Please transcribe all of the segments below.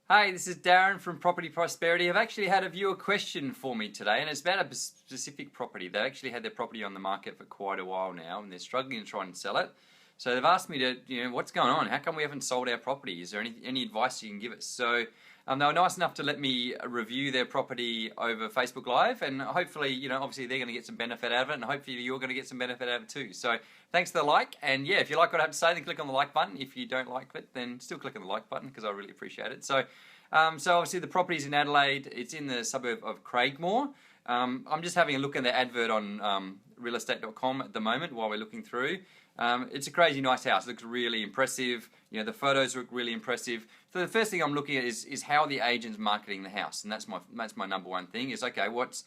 Hi, this is Darren from Property Prosperity. I've actually had a viewer question for me today, and it's about a specific property. They actually had their property on the market for quite a while now, and they're struggling to try and sell it. So they've asked me to, what's going on? How come we haven't sold our property? Is there any advice you can give us? So they were nice enough to let me review their property over Facebook Live, and hopefully, obviously they're going to get some benefit out of it, and hopefully you're going to get some benefit out of it too. So thanks for the like, and yeah, if you like what I have to say, then click on the like button. If you don't like it, then still click on the like button because I really appreciate it. So obviously the property's in Adelaide. It's in the suburb of Craigmore. I'm just having a look at the advert on realestate.com at the moment while we're looking through. It's a crazy nice house. It looks really impressive. The photos look really impressive. So the first thing I'm looking at is how the agent's marketing the house, and that's my number one thing. Is okay, what's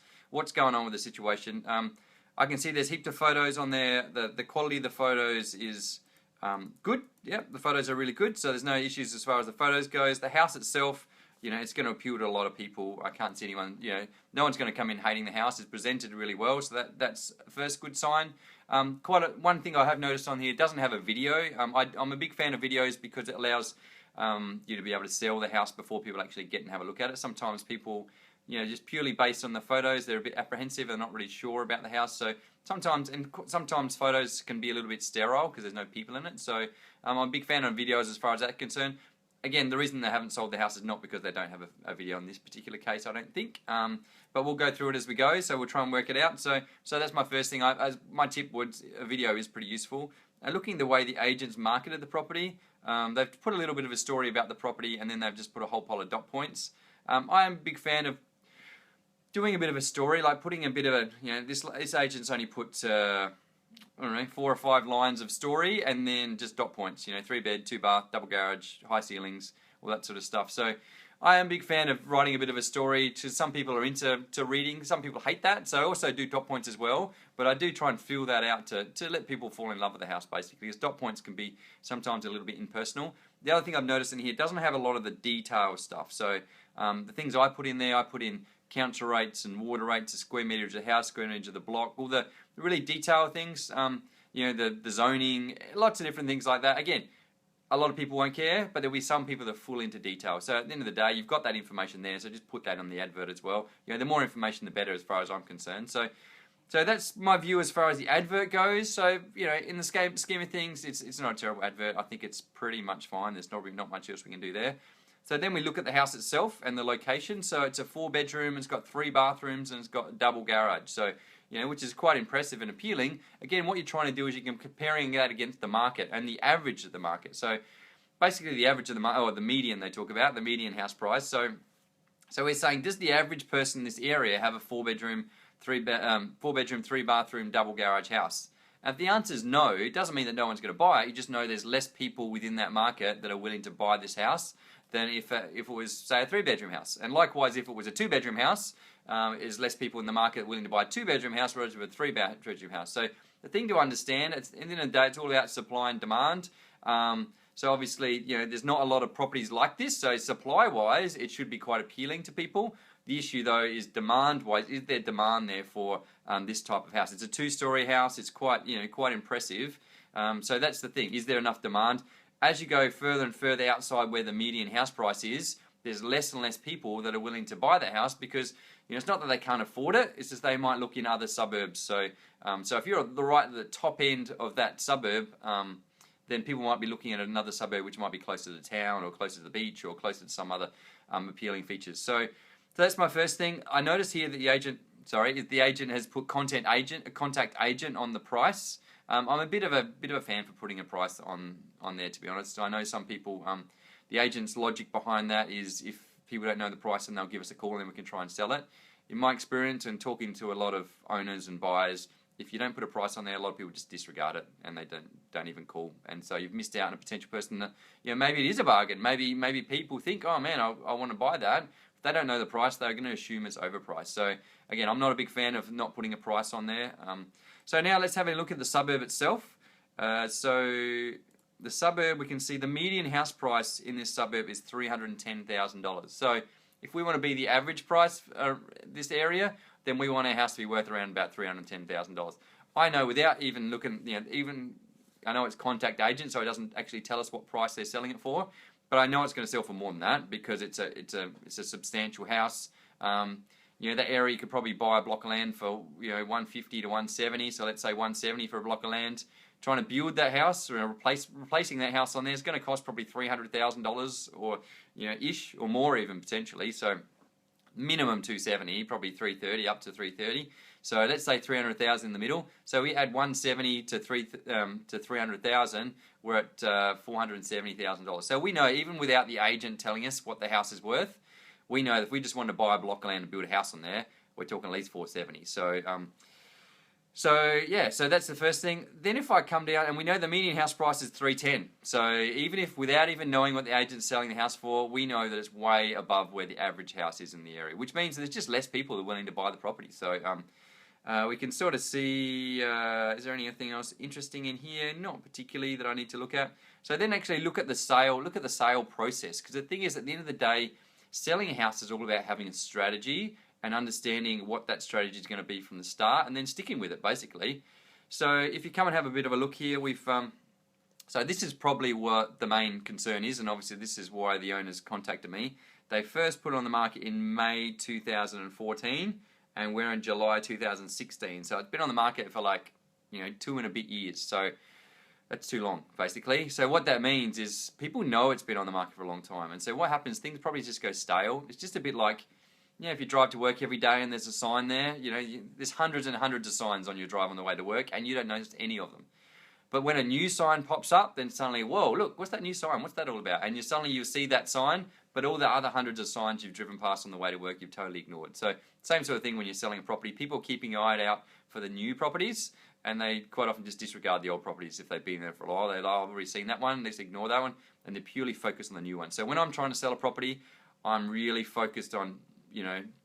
going on with the situation? I can see there's heaps of photos on there. The quality of the photos is good. Yeah, the photos are really good. So there's no issues as far as the photos goes. The house itself, it's going to appeal to a lot of people. I can't see anyone, no one's going to come in hating the house. It's presented really well, so that's the first good sign. One thing I have noticed on here, it doesn't have a video. I'm a big fan of videos because it allows you to be able to sell the house before people actually get and have a look at it. Sometimes people, just purely based on the photos, they're a bit apprehensive, they're not really sure about the house. So sometimes photos can be a little bit sterile because there's no people in it. So I'm a big fan of videos as far as that's concerned. Again, the reason they haven't sold the house is not because they don't have a video in this particular case, I don't think. But we'll go through it as we go, so we'll try and work it out. So that's my first thing. My tip was a video is pretty useful. Looking at the way the agents marketed the property, they've put a little bit of a story about the property, and then they've just put a whole pile of dot points. I am a big fan of doing a bit of a story, like putting a bit of a, this agent's only put, I don't know, 4 or 5 lines of story and then just dot points, 3 bed, 2 bath, double garage, high ceilings, all that sort of stuff. So I am a big fan of writing a bit of a story. Some people are into reading, some people hate that, so I also do dot points as well, but I do try and fill that out to let people fall in love with the house basically, because dot points can be sometimes a little bit impersonal. The other thing I've noticed in here, it doesn't have a lot of the detail stuff, so the things I put in there, I put in council rates and water rates, a square metre of the house, square metre of the block, all the really detailed things, the zoning, lots of different things like that. Again, a lot of people won't care, but there'll be some people that are full into detail. So at the end of the day, you've got that information there, so just put that on the advert as well. The more information, the better as far as I'm concerned. So that's my view as far as the advert goes. So, in the scheme of things, it's not a terrible advert. I think it's pretty much fine. There's probably not much else we can do there. So then we look at the house itself and the location. So it's a 4-bedroom, it's got 3 bathrooms, and it's got a double garage. So, which is quite impressive and appealing. Again, what you're trying to do is you're comparing that against the market and the average of the market. So basically the average of the market, or the median they talk about, the median house price. So we're saying, does the average person in this area have a 4-bedroom, 3-bathroom, double garage house? And if the answer is no, it doesn't mean that no one's going to buy it. You just know there's less people within that market that are willing to buy this house than if it was, say, a 3-bedroom house. And likewise, if it was a 2-bedroom house, is less people in the market willing to buy a 2-bedroom house versus a 3-bedroom house. So the thing to understand, at the end of the day, it's all about supply and demand. So obviously, there's not a lot of properties like this. So supply-wise, it should be quite appealing to people. The issue, though, is demand-wise. Is there demand there for this type of house? It's a 2-story house. It's quite impressive. So that's the thing. Is there enough demand? As you go further and further outside where the median house price is, there's less and less people that are willing to buy that house because it's not that they can't afford it. It's just they might look in other suburbs. So if you're at the top end of that suburb, then people might be looking at another suburb which might be closer to the town or closer to the beach or closer to some other appealing features. So that's my first thing. I noticed here that the agent has put contact agent on the price. I'm a bit of a fan for putting a price on there, to be honest. I know some people, the agent's logic behind that is if people don't know the price, then they'll give us a call and then we can try and sell it. In my experience and talking to a lot of owners and buyers, if you don't put a price on there, a lot of people just disregard it and they don't even call. And so you've missed out on a potential person that, maybe it is a bargain. Maybe people think, oh man, I want to buy that. If they don't know the price, they're going to assume it's overpriced. So again, I'm not a big fan of not putting a price on there. So now let's have a look at the suburb itself. So the suburb, we can see the median house price in this suburb is $310,000. So if we want to be the average price this area, then we want our house to be worth around about $310,000. I know without even looking, I know it's contact agent, so it doesn't actually tell us what price they're selling it for. but I know it's going to sell for more than that because it's a substantial house. You know, that area you could probably buy a block of land for 150 to 170. So let's say 170 for a block of land. Trying to build that house or replacing that house on there is going to cost probably $300,000 or ish or more even potentially. So minimum 270, probably 330 up to 330. So let's say 300,000 in the middle. So we add 170 to 300,000. We're at $470,000. So we know even without the agent telling us what the house is worth, we know that if we just wanted to buy a block of land and build a house on there, we're talking at least 470. So that's the first thing. Then if I come down, and we know the median house price is 310. So even if without even knowing what the agent's selling the house for, we know that it's way above where the average house is in the area, which means that there's just less people that are willing to buy the property. So we can sort of see, is there anything else interesting in here? Not particularly that I need to look at. So then actually look at the sale process, because the thing is, at the end of the day, selling a house is all about having a strategy and understanding what that strategy is going to be from the start and then sticking with it, basically. So if you come and have a bit of a look here, so this is probably what the main concern is, and obviously this is why the owners contacted me. They first put it on the market in May 2014, and we're in July 2016. So it's been on the market for 2 and a bit years. So that's too long, basically. So what that means is people know it's been on the market for a long time. And so what happens, things probably just go stale. It's just a bit like, if you drive to work every day and there's a sign there, there's hundreds and hundreds of signs on your drive on the way to work and you don't notice any of them. But when a new sign pops up, then suddenly, whoa, look, what's that new sign? What's that all about? And suddenly you see that sign, but all the other hundreds of signs you've driven past on the way to work, you've totally ignored. So same sort of thing when you're selling a property. People are keeping an eye out for the new properties, and they quite often just disregard the old properties if they've been there for a while. They're like, I've already seen that one, let's ignore that one, and they're purely focused on the new one. So when I'm trying to sell a property, I'm really focused on,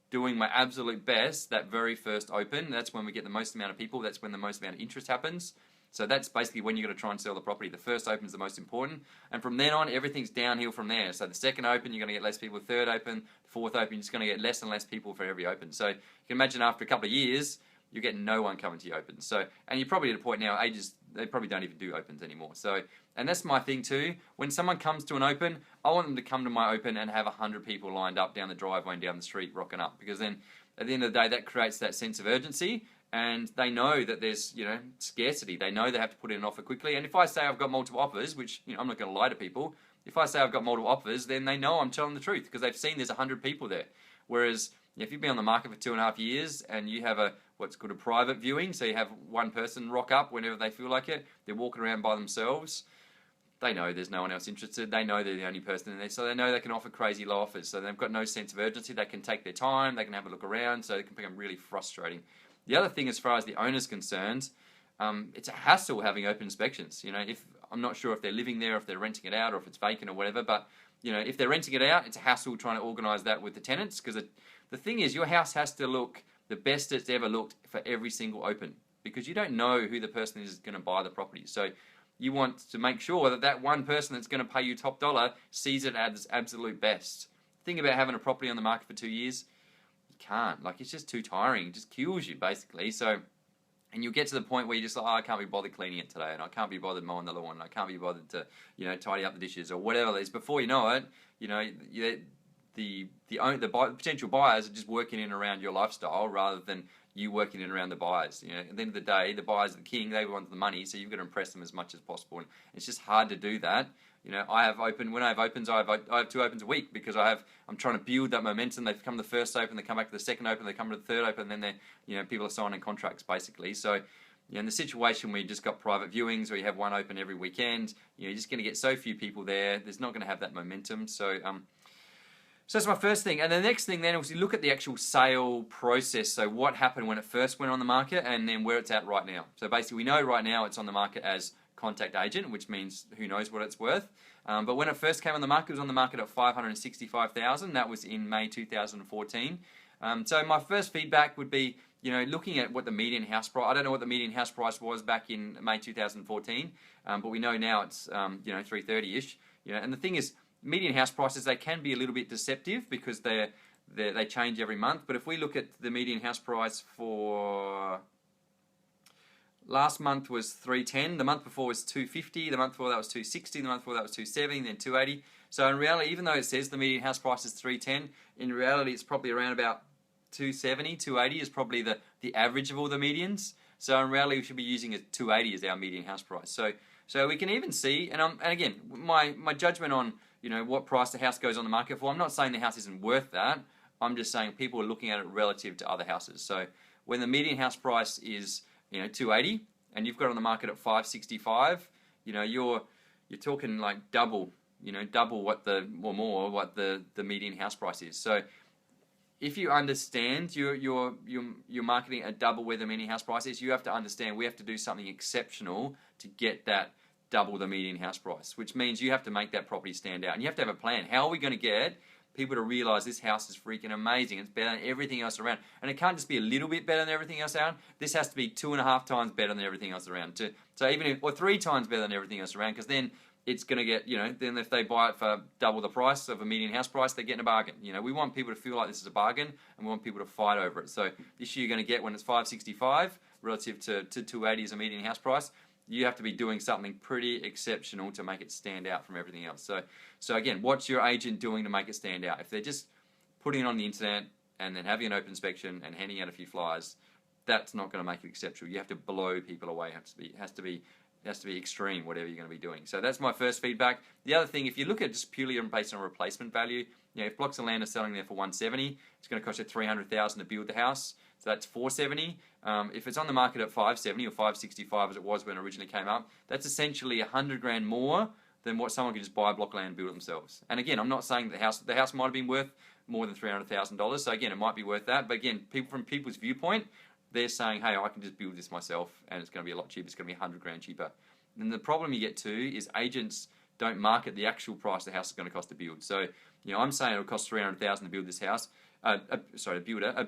doing my absolute best that very first open. That's when we get the most amount of people. That's when the most amount of interest happens. So that's basically when you're going to try and sell the property. The first open is the most important. And from then on, everything's downhill from there. So the second open, you're going to get less people. Third open, fourth open, you're just going to get less and less people for every open. So you can imagine after a couple of years, you get no one coming to your open. So, and you're probably at a point now, they probably don't even do opens anymore. So, and that's my thing too. When someone comes to an open, I want them to come to my open and have 100 people lined up down the driveway and down the street rocking up, because then at the end of the day, that creates that sense of urgency, and they know that there's, scarcity. They know they have to put in an offer quickly. And if I say I've got multiple offers, which, I'm not going to lie to people, if I say I've got multiple offers, then they know I'm telling the truth because they've seen there's 100 people there. Whereas if you've been on the market for 2.5 years and you have what's called a private viewing, so you have one person rock up whenever they feel like it, they're walking around by themselves, they know there's no one else interested, they know they're the only person in there, so they know they can offer crazy low offers, so they've got no sense of urgency, they can take their time, they can have a look around, so it can become really frustrating. The other thing, as far as the owner's concerned, it's a hassle having open inspections. If I'm not sure if they're living there, if they're renting it out, or if it's vacant or whatever, but if they're renting it out, it's a hassle trying to organise that with the tenants, because the thing is, your house has to look the best it's ever looked for every single open, because you don't know who the person is going to buy the property. So you want to make sure that that one person that's going to pay you top dollar sees it as absolute best. Think about having a property on the market for 2 years. You can't. It's just too tiring. It just kills you, basically. So, and you'll get to the point where you're just like, I can't be bothered cleaning it today, and I can't be bothered mowing the lawn, and I can't be bothered to, tidy up the dishes or whatever it is. Before you know it, the potential buyers are just working in around your lifestyle rather than you working in around the buyers. At the end of the day, the buyers are the king. They want the money, so you've got to impress them as much as possible. And it's just hard to do that. When I have opens, I have 2 opens a week because I'm trying to build that momentum. They come to the first open, they come back to the second open, they come to the third open, and then people are signing contracts basically. So in the situation where you just got private viewings or you have one open every weekend, you're just going to get so few people there. There's not going to have that momentum. So that's my first thing. And the next thing then is you look at the actual sale process. So what happened when it first went on the market and then where it's at right now. So basically we know right now it's on the market as contact agent, which means who knows what it's worth. But when it first came on the market, it was on the market at $565,000. That was in May 2014. So my first feedback would be, looking at what the median house price, I don't know what the median house price was back in May 2014, but we know now it's, 330-ish. And the thing is, median house prices, they can be a little bit deceptive because they change every month. But if we look at the median house price for last month was 310, the month before was 250, the month before that was 260, the month before that was 270, then 280. So in reality, even though it says the median house price is 310, in reality it's probably around about 270, 280 is probably the average of all the medians. So in reality, we should be using a 280 as our median house price. So we can even see, and again, my judgment on what price the house goes on the market for, I'm not saying the house isn't worth that. I'm just saying people are looking at it relative to other houses. So when the median house price is 280 and you've got it on the market at 565, you're talking like double what the median house price is. So if you understand you're marketing at double where the median house price is, you have to understand we have to do something exceptional to get that double the median house price, which means you have to make that property stand out, and you have to have a plan. How are we going to get people to realize this house is freaking amazing? It's better than everything else around, and it can't just be a little bit better than everything else around. This has to be 2.5 times better than everything else around, or 3 times better than everything else around, because then it's going to get, then if they buy it for double the price of a median house price, they're getting a bargain. We want people to feel like this is a bargain, and we want people to fight over it. So this year you're going to get, when it's 565 relative to 280 as a median house price, you have to be doing something pretty exceptional to make it stand out from everything else. So again, what's your agent doing to make it stand out? If they're just putting it on the internet and then having an open inspection and handing out a few flyers, that's not going to make it exceptional. You have to blow people away. It has to be extreme, whatever you're going to be doing. So that's my first feedback. The other thing, if you look at just purely based on replacement value, if blocks of land are selling there for 170, it's going to cost you 300,000 to build the house. So that's 470. If it's on the market at 570 or 565 as it was when it originally came up, that's essentially 100 grand more than what someone could just buy a block of land and build it themselves. And again, I'm not saying the house might have been worth more than $300,000. So again, it might be worth that. But again, from people's viewpoint, they're saying, hey, I can just build this myself and it's going to be a lot cheaper. It's going to be 100 grand cheaper. And the problem you get to is agents don't market the actual price the house is going to cost to build. So, I'm saying it'll cost 300,000 to build this house. A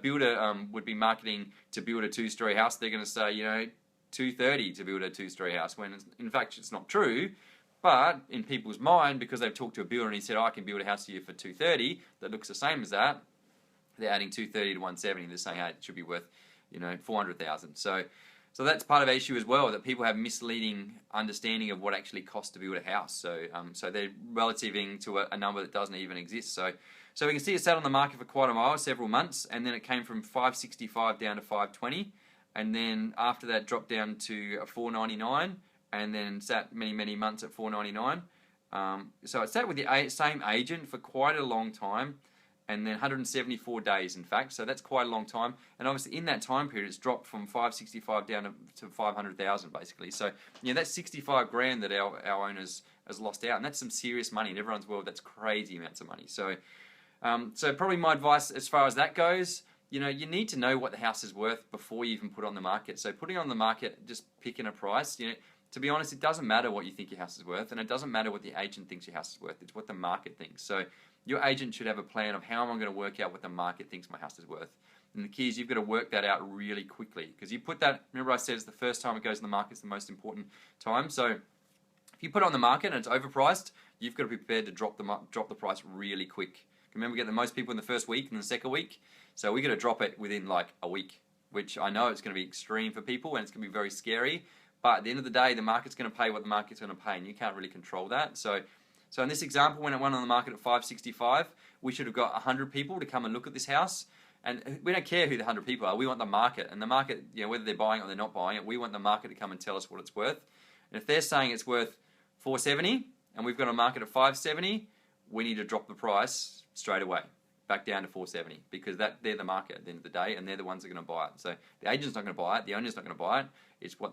builder would be marketing to build a 2-story house. They're going to say, 230 to build a 2-story house, when in fact it's not true. But in people's mind, because they've talked to a builder and he said, I can build a house here for 230 that looks the same as that, they're adding 230 to 170. They're saying, hey, it should be worth 400,000. So that's part of the issue as well, that people have misleading understanding of what actually costs to build a house. So they're relativing to a number that doesn't even exist. So we can see it sat on the market for quite a while, several months, and then it came from 565 down to 520, and then after that dropped down to 499, and then sat many months at 499. So it sat with the same agent for quite a long time, and then 174 days in fact, so that's quite a long time. And obviously in that time period it's dropped from 565 down to 500,000 basically. So that's 65 grand that our owners has lost out, and that's some serious money. In everyone's world, that's crazy amounts of money. So probably my advice as far as that goes, you need to know what the house is worth before you even put it on the market. So putting it on the market, just picking a price, to be honest, it doesn't matter what you think your house is worth, and it doesn't matter what the agent thinks your house is worth. It's what the market thinks. So your agent should have a plan of how am I going to work out what the market thinks my house is worth. And the key is you've got to work that out really quickly, because you put that, remember I said it's the first time it goes in the market is the most important time. So if you put it on the market and it's overpriced, you've got to be prepared to drop the price really quick. Remember, we get the most people in the first week and the second week, so we're going to drop it within like a week, which I know it's going to be extreme for people and it's going to be very scary. But at the end of the day, the market's going to pay what the market's going to pay, and you can't really control that. So in this example, when it went on the market at 565, we should have got 100 people to come and look at this house. And we don't care who the 100 people are. We want the market. And the market, whether they're buying it or they're not buying it, we want the market to come and tell us what it's worth. And if they're saying it's worth 470 and we've got a market at 570, we need to drop the price straight away, back down to 470, because they're the market at the end of the day, and they're the ones that are going to buy it. So the agent's not going to buy it, the owner's not going to buy it. It's what.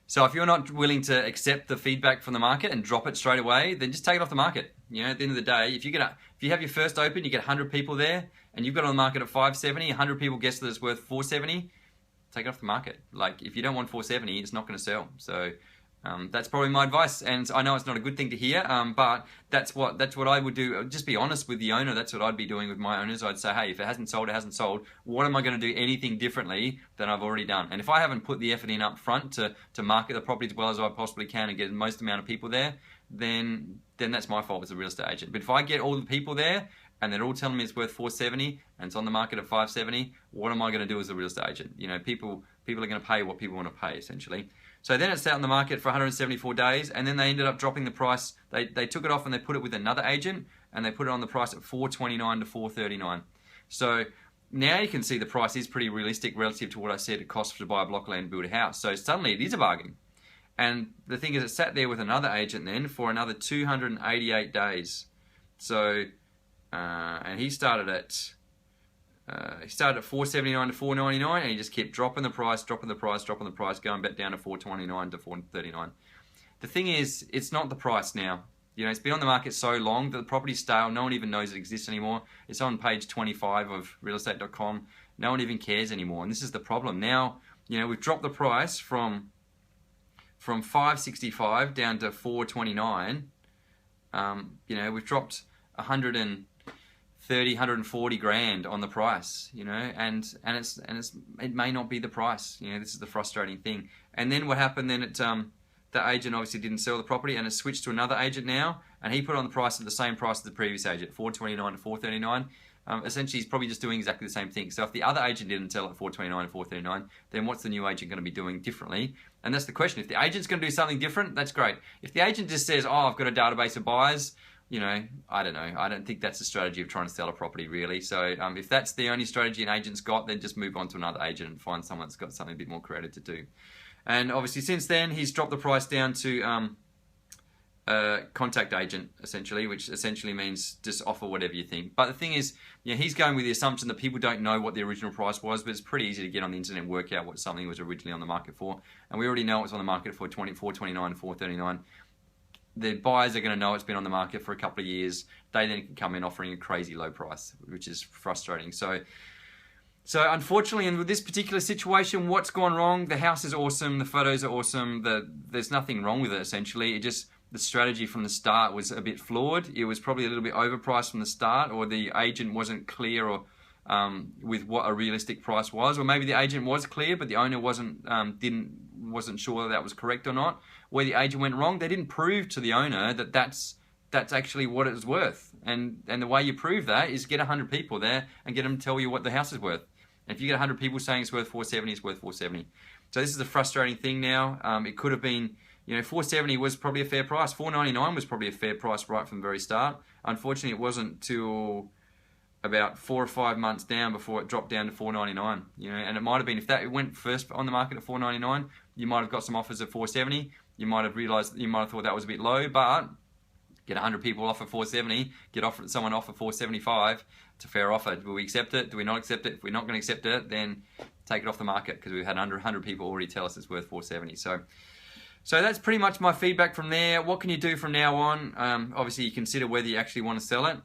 So if you're not willing to accept the feedback from the market and drop it straight away, then just take it off the market. At the end of the day, if you have your first open, you get 100 people there, and you've got it on the market at 570, 100 people guess that it's worth 470, take it off the market. Like, if you don't want 470, it's not going to sell. So that's probably my advice, and I know it's not a good thing to hear, but that's what I would do. Just be honest with the owner. That's what I'd be doing with my owners. I'd say, hey, if it hasn't sold, it hasn't sold. What am I going to do anything differently than I've already done? And if I haven't put the effort in up front to market the property as well as I possibly can and get the most amount of people there, then that's my fault as a real estate agent. But if I get all the people there and they're all telling me it's worth 470 and it's on the market at 570. What am I going to do as a real estate agent? You know, people are going to pay what people want to pay, essentially. So then it sat on the market for 174 days, and then they ended up dropping the price. They took it off and they put it with another agent, and they put it on the price at 429 to 439. So now you can see the price is pretty realistic relative to what I said it costs to buy a block of land and build a house. So suddenly it is a bargain. And the thing is, it sat there with another agent then for another 288 days. So, and he started at 479 to 499, and he just kept dropping the price, going back down to 429 to 439. The thing is, it's not the price now. You know, it's been on the market so long that the property's stale. No one even knows it exists anymore. It's on page 25 of realestate.com. No one even cares anymore, and this is the problem. Now, you know, we've dropped the price from 565 down to 429. You know, we've dropped 140 grand on the price, you know, and it may not be the price. You know, this is the frustrating thing. And then what happened then, the agent obviously didn't sell the property, and it switched to another agent now, and he put on the price at the same price as the previous agent, 429 to 439. Essentially, he's probably just doing exactly the same thing. So if the other agent didn't sell at 429 to 439, then what's the new agent going to be doing differently? And that's the question. If the agent's going to do something different, that's great. If the agent just says, oh, I've got a database of buyers, you know, I don't know. I don't think that's the strategy of trying to sell a property, really. So if that's the only strategy an agent's got, then just move on to another agent and find someone that's got something a bit more creative to do. And obviously, since then, he's dropped the price down to contact agent, essentially, which essentially means just offer whatever you think. But the thing is, you know, he's going with the assumption that people don't know what the original price was, but it's pretty easy to get on the internet and work out what something was originally on the market for. And we already know it was on the market for 429, 439. The buyers are going to know it's been on the market for a couple of years. They then can come in offering a crazy low price, which is frustrating. So unfortunately, and with this particular situation, what's gone wrong? The house is awesome. The photos are awesome. There's nothing wrong with it, essentially. It just, the strategy from the start was a bit flawed. It was probably a little bit overpriced from the start, or the agent wasn't clear or with what a realistic price was, or maybe the agent was clear, but the owner wasn't sure that was correct or not. Where the agent went wrong, they didn't prove to the owner that that's actually what it was worth. And the way you prove that is get 100 people there and get them to tell you what the house is worth. And if you get 100 people saying it's worth 470, it's worth 470. So this is a frustrating thing now. It could have been, you know, 470 was probably a fair price. 499 was probably a fair price right from the very start. Unfortunately, it wasn't till about 4 or 5 months down before it dropped down to 499. You know, and it might have been, if that went first on the market at 499, you might have got some offers at 470. You might have realized, you might have thought that was a bit low, but get 100 people off at 470, get someone off at 475. It's a fair offer. Do we accept it? Do we not accept it? If we're not going to accept it, then take it off the market, because we've had 100 people already tell us it's worth 470. So that's pretty much my feedback from there. What can you do from now on? Obviously, you consider whether you actually want to sell it.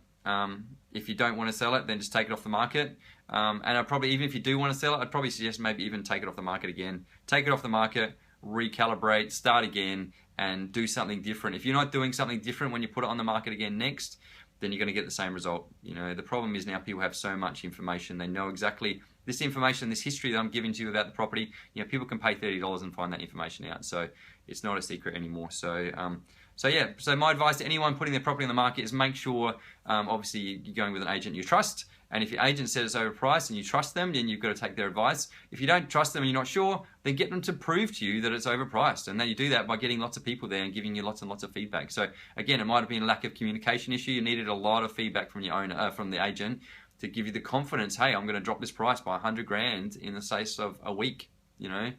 If you don't want to sell it, then just take it off the market. And I'd probably, even if you do want to sell it, I'd probably suggest maybe even take it off the market again. Take it off the market, recalibrate, start again, and do something different. If you're not doing something different when you put it on the market again next, then you're going to get the same result. You know, the problem is now people have so much information. They know exactly this information, this history that I'm giving to you about the property. You know, people can pay $30 and find that information out. So it's not a secret anymore. So yeah, so my advice to anyone putting their property on the market is make sure, obviously, you're going with an agent you trust. And if your agent says it's overpriced and you trust them, then you've got to take their advice. If you don't trust them and you're not sure, then get them to prove to you that it's overpriced. And then you do that by getting lots of people there and giving you lots and lots of feedback. So again, it might have been a lack of communication issue. You needed a lot of feedback from your owner, from the agent, to give you the confidence, hey, I'm going to drop this price by 100 grand in the space of a week, you know.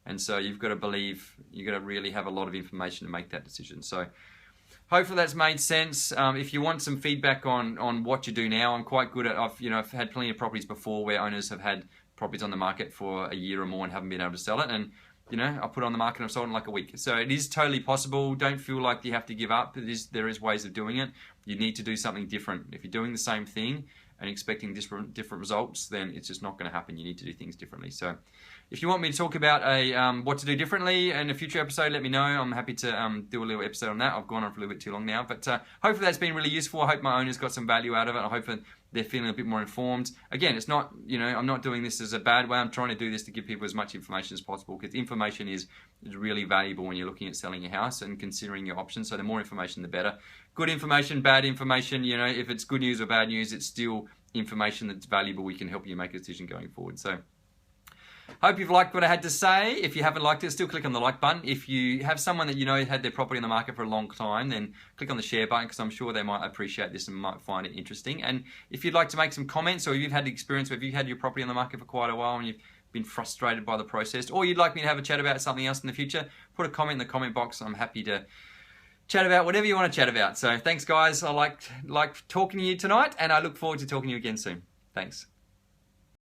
And so you've got to believe, you've got to really have a lot of information to make that decision. So hopefully that's made sense. If you want some feedback on what you do now, I'm quite good at, I've had plenty of properties before where owners have had properties on the market for a year or more and haven't been able to sell it. And, you know, I put it on the market and I've sold it in like a week. So it is totally possible. Don't feel like you have to give up. There is ways of doing it. You need to do something different. If you're doing the same thing and expecting different results, then it's just not going to happen. You need to do things differently. So if you want me to talk about what to do differently in a future episode, let me know. I'm happy to do a little episode on that. I've gone on for a little bit too long now, but hopefully that's been really useful. I hope my owners got some value out of it. I hope that they're feeling a bit more informed. Again, it's not, I'm not doing this as a bad way. I'm trying to do this to give people as much information as possible, because information is really valuable when you're looking at selling your house and considering your options. So the more information, the better. Good information, bad information, if it's good news or bad news, it's still information that's valuable. We can help you make a decision going forward. So hope you've liked what I had to say. If you haven't liked it, still click on the like button. If you have someone that had their property on the market for a long time, then click on the share button, because I'm sure they might appreciate this and might find it interesting. And if you'd like to make some comments, or you've had the experience where you've had your property on the market for quite a while and you've been frustrated by the process, or you'd like me to have a chat about something else in the future, put a comment in the comment box. I'm happy to chat about whatever you want to chat about. So thanks, guys. I like talking to you tonight, and I look forward to talking to you again soon. Thanks.